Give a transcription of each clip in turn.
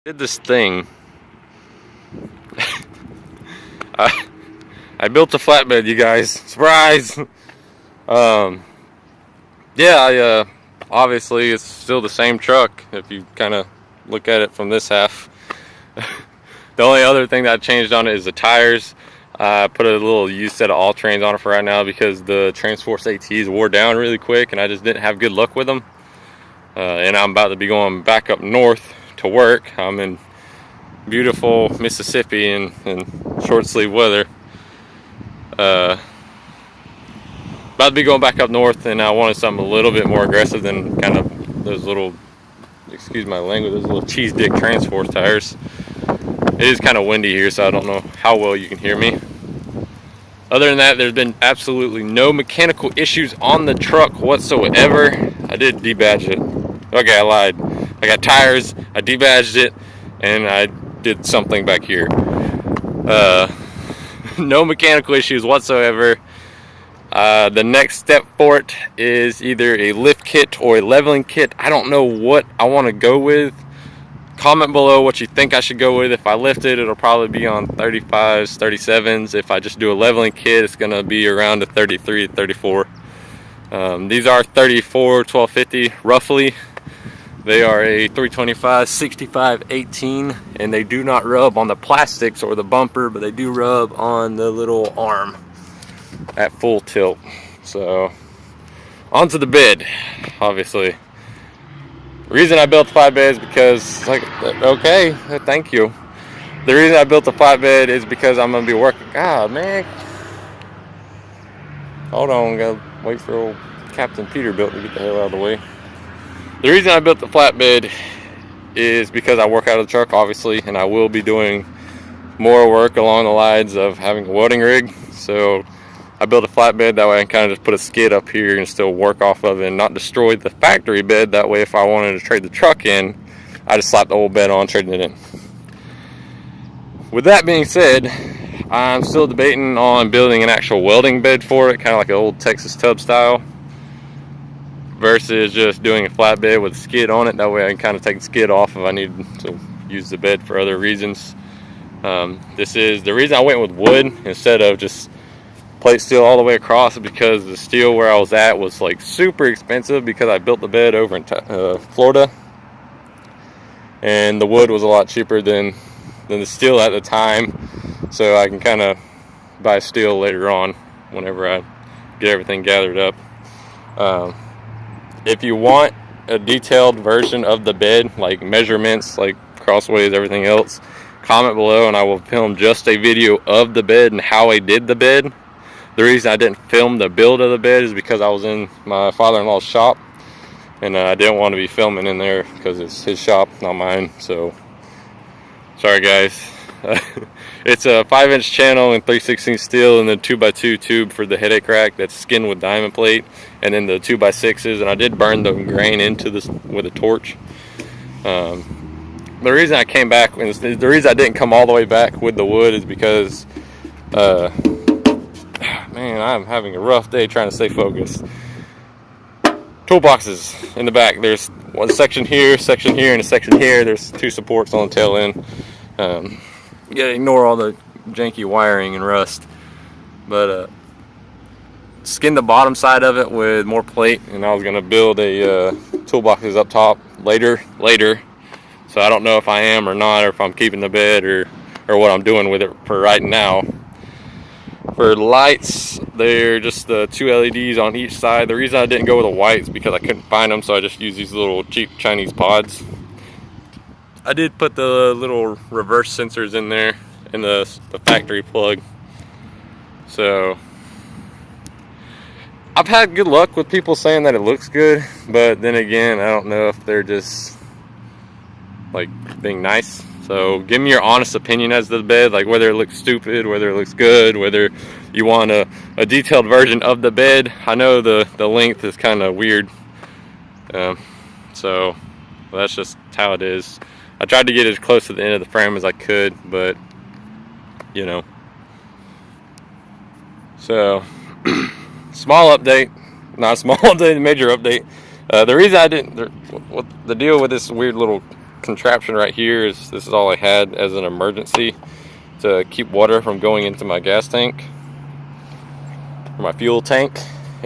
Did this thing. I built a flatbed, you guys. Surprise! Yeah, obviously it's still the same truck if you kind of look at it from this half. The only other thing that I changed on it is the tires. I put a little used set of all-terrains on it for right now because the Transforce ATs wore down really quick and I just didn't have good luck with them. And I'm about to be going back up north to work. I'm in beautiful Mississippi in short sleeve weather. About to be going back up north, and I wanted something a little bit more aggressive than kind of those little, excuse my language, those little cheese dick Transforce tires. It is kind of windy here, so I don't know how well you can hear me. Other than that, there's been absolutely no mechanical issues on the truck whatsoever. I did debadge it. Okay, I lied. I got tires, I debadged it, and I did something back here. No mechanical issues whatsoever. The next step for it is either a lift kit or a leveling kit. I don't know what I want to go with. Comment below what you think I should go with. If I lift it, it'll probably be on 35s, 37s. If I just do a leveling kit, it's going to be around a 33, 34. These are 34 1250 roughly. They are a 325 65 18, and they do not rub on the plastics or the bumper, but they do rub on the little arm at full tilt. So onto the bed. Obviously the reason I built the flatbed is because, like, okay, thank you. The reason I built the flatbed is because I'm gonna be working. God, man, hold on, gotta wait for old Captain Peterbilt to get the hell out of the way. The reason I built the flatbed is because I work out of the truck, obviously, and I will be doing more work along the lines of having a welding rig. So I built a flatbed, that way I can kind of just put a skid up here and still work off of it and not destroy the factory bed. That way if I wanted to trade the truck in, I just slap the old bed on, trading it in. With that being said, I'm still debating on building an actual welding bed for it, kind of like an old Texas tub style, versus just doing a flatbed with a skid on it. That way I can kind of take the skid off if I need to use the bed for other reasons. This is the reason I went with wood instead of just plate steel all the way across, because the steel where I was at was like super expensive because I built the bed over in Florida, and the wood was a lot cheaper than the steel at the time. So I can kind of buy steel later on whenever I get everything gathered up. If you want a detailed version of the bed, like measurements, like crossways, everything else, comment below and I will film just a video of the bed and how I did the bed. The reason I didn't film the build of the bed is because I was in my father-in-law's shop, and I didn't want to be filming in there because it's his shop, not mine. So sorry guys. It's a 5-inch channel and 3/16 steel, and then 2x2 tube for the headache rack that's skinned with diamond plate, and then the 2x6s, and I did burn the grain into this with a torch. The reason I came back, and the reason I didn't come all the way back with the wood, is because man, I'm having a rough day trying to stay focused. Toolboxes in the back. There's one section here, and a section here. There's 2 supports on the tail end. You gotta ignore all the janky wiring and rust. But skin the bottom side of it with more plate, and I was gonna build a toolboxes up top later. So I don't know if I am or not, or if I'm keeping the bed or what I'm doing with it for right now. For lights, they're just the 2 LEDs on each side. The reason I didn't go with the white is because I couldn't find them, so I just used these little cheap Chinese pods. I did put the little reverse sensors in there in the factory plug. So I've had good luck with people saying that it looks good, but then again, I don't know if they're just like being nice. So give me your honest opinion as to the bed, like whether it looks stupid, whether it looks good, whether you want a detailed version of the bed. I know the length is kind of weird, so that's just how it is. I tried to get as close to the end of the frame as I could, but you know. So small update, not small update, major update. The reason I didn't, what the deal with this weird little contraption right here is, this is all I had as an emergency to keep water from going into my gas tank, or my fuel tank.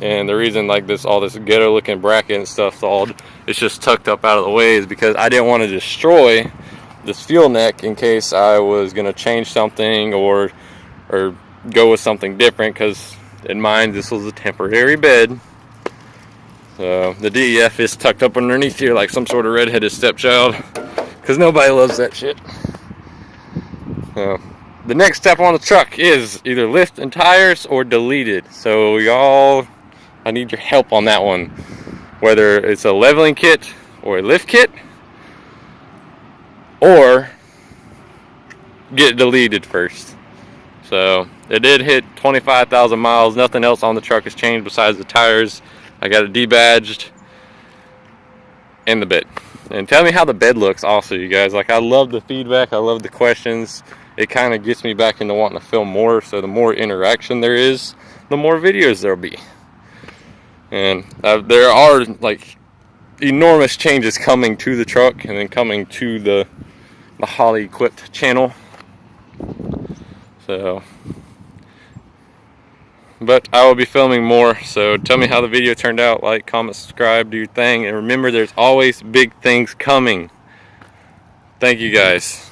And the reason like this, all this ghetto looking bracket and stuff all it's just tucked up out of the way, is because I didn't want to destroy this fuel neck in case I was gonna change something or go with something different, because in mine this was a temporary bed. So the DEF is tucked up underneath here like some sort of redheaded stepchild, because nobody loves that shit. So the next step on the truck is either lift and tires or deleted. So y'all, I need your help on that one. Whether it's a leveling kit or a lift kit, or get it deleted first. So it did hit 25,000 miles. Nothing else on the truck has changed besides the tires. I got it debadged and the bed. And tell me how the bed looks also, you guys. Like, I love the feedback, I love the questions. It kind of gets me back into wanting to film more. So the more interaction there is, the more videos there'll be. And there are like enormous changes coming to the truck, and then coming to the Holly equipped channel. So, but I will be filming more. So tell me how the video turned out. Like, comment, subscribe, do your thing, and remember, there's always big things coming. Thank you guys.